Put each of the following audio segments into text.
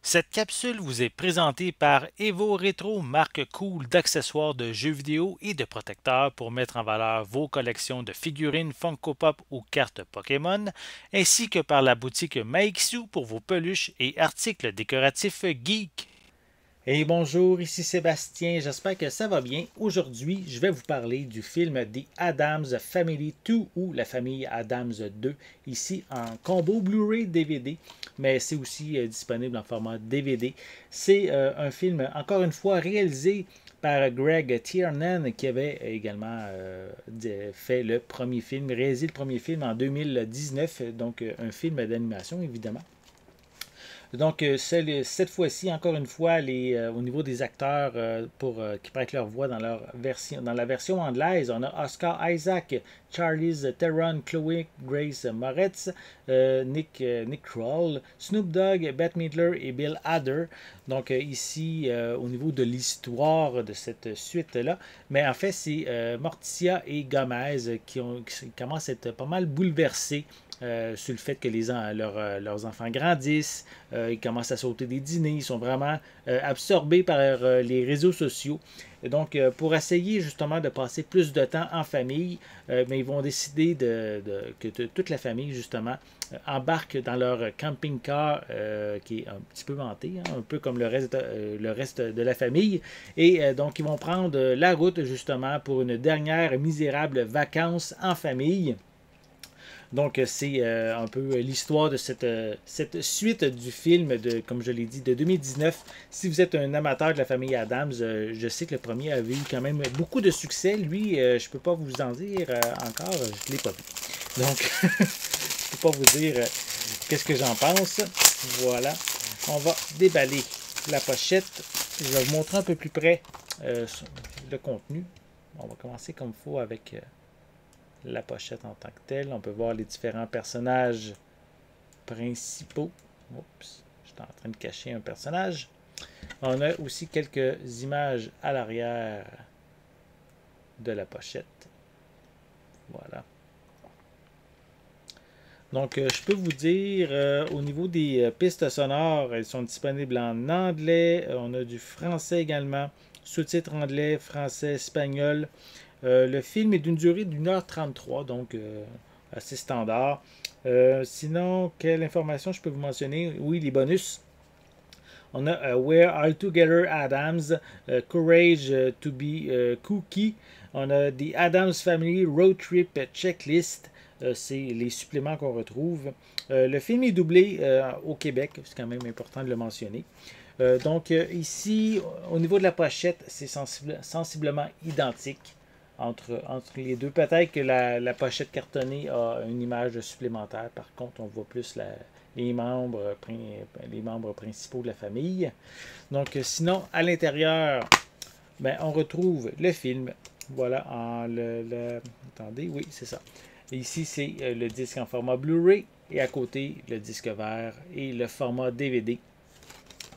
Cette capsule vous est présentée par Evo Retro, marque cool d'accessoires de jeux vidéo et de protecteurs pour mettre en valeur vos collections de figurines Funko Pop ou cartes Pokémon, ainsi que par la boutique Maixu pour vos peluches et articles décoratifs geek. Et bonjour, ici Sébastien, j'espère que ça va bien. Aujourd'hui, je vais vous parler du film The Addams Family 2 ou La famille Addams 2, ici en combo Blu-ray DVD, mais c'est aussi disponible en format DVD. C'est un film, encore une fois, réalisé par Greg Tiernan, qui avait également fait le premier film, réalisé le premier film en 2019, donc un film d'animation évidemment. Donc, cette fois-ci, encore une fois, au niveau des acteurs qui prêtent leur voix dans la version anglaise, on a Oscar Isaac, Charlize Theron, Chloé Grace Moretz, Nick Kroll, Snoop Dogg, Bette Midler et Bill Hader. Donc, ici, au niveau de l'histoire de cette suite-là, mais en fait, c'est Morticia et Gomez qui commencent à être pas mal bouleversés sur le fait que leurs enfants grandissent, ils commencent à sauter des dîners, ils sont vraiment absorbés par les réseaux sociaux. Et donc, pour essayer justement de passer plus de temps en famille, mais ils vont décider que toute la famille, justement, embarque dans leur camping-car qui est un petit peu vanté, hein, un peu comme le reste de la famille. Et donc, ils vont prendre la route, justement, pour une dernière misérable vacances en famille. Donc, c'est un peu l'histoire de cette suite du film, comme je l'ai dit, de 2019. Si vous êtes un amateur de la famille Adams, je sais que le premier avait eu quand même beaucoup de succès. Lui, je ne peux pas vous en dire encore, je ne l'ai pas vu. Donc, je ne peux pas vous dire qu'est-ce que j'en pense. Voilà. On va déballer la pochette. Je vais vous montrer un peu plus près le contenu. On va commencer comme il faut avec la pochette en tant que telle. On peut voir les différents personnages principaux. Oups, j'étais en train de cacher un personnage. On a aussi quelques images à l'arrière de la pochette. Voilà. Donc, je peux vous dire, au niveau des pistes sonores, elles sont disponibles en anglais. On a du français également. Sous-titres anglais, français, espagnol. Le film est d'une durée d'1h33, donc assez standard. Sinon, quelle information je peux vous mentionner? Oui, les bonus. On a We're All Together Adams, Courage to be Cookie. On a The Adams Family Road Trip Checklist. C'est les suppléments qu'on retrouve. Le film est doublé au Québec, c'est quand même important de le mentionner. Donc ici, au niveau de la pochette, c'est sensiblement identique entre les deux. Peut-être que la pochette cartonnée a une image supplémentaire. Par contre, on voit plus les membres principaux de la famille. Donc, sinon, à l'intérieur, ben, on retrouve le film. Voilà, attendez, oui, c'est ça. Et ici, c'est le disque en format Blu-ray et à côté, le disque vert et le format DVD.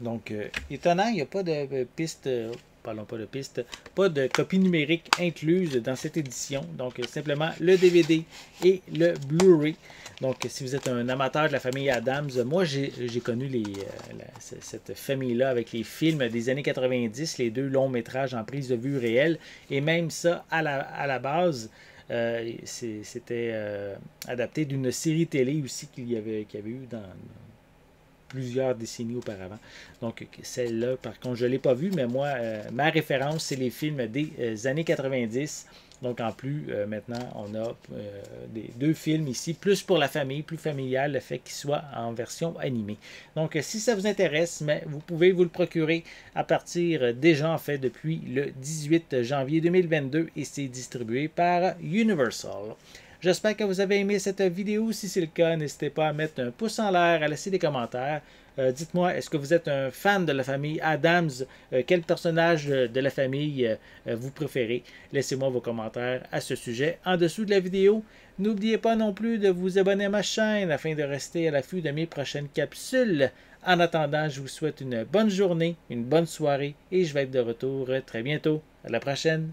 Donc, étonnant, il n'y a pas de piste, parlons pas de piste, pas de copie numérique incluse dans cette édition. Donc, simplement le DVD et le Blu-ray. Donc, si vous êtes un amateur de la famille Adams, moi, j'ai connu cette famille-là avec les films des années 90, les deux longs métrages en prise de vue réelle. Et même ça, à la base, c'était adapté d'une série télé aussi qu'il y avait eu dans plusieurs décennies auparavant. Donc, celle-là, par contre, je ne l'ai pas vue, mais moi, ma référence, c'est les films des années 90. Donc, en plus, maintenant, on a deux films ici, plus pour la famille, plus familial, le fait qu'ils soient en version animée. Donc, si ça vous intéresse, mais vous pouvez vous le procurer à partir déjà, en fait, depuis le 18 janvier 2022 et c'est distribué par Universal. J'espère que vous avez aimé cette vidéo. Si c'est le cas, n'hésitez pas à mettre un pouce en l'air, à laisser des commentaires. Dites-moi, est-ce que vous êtes un fan de la famille Adams? Quel personnage de la famille vous préférez? Laissez-moi vos commentaires à ce sujet en dessous de la vidéo. N'oubliez pas non plus de vous abonner à ma chaîne afin de rester à l'affût de mes prochaines capsules. En attendant, je vous souhaite une bonne journée, une bonne soirée et je vais être de retour très bientôt. À la prochaine!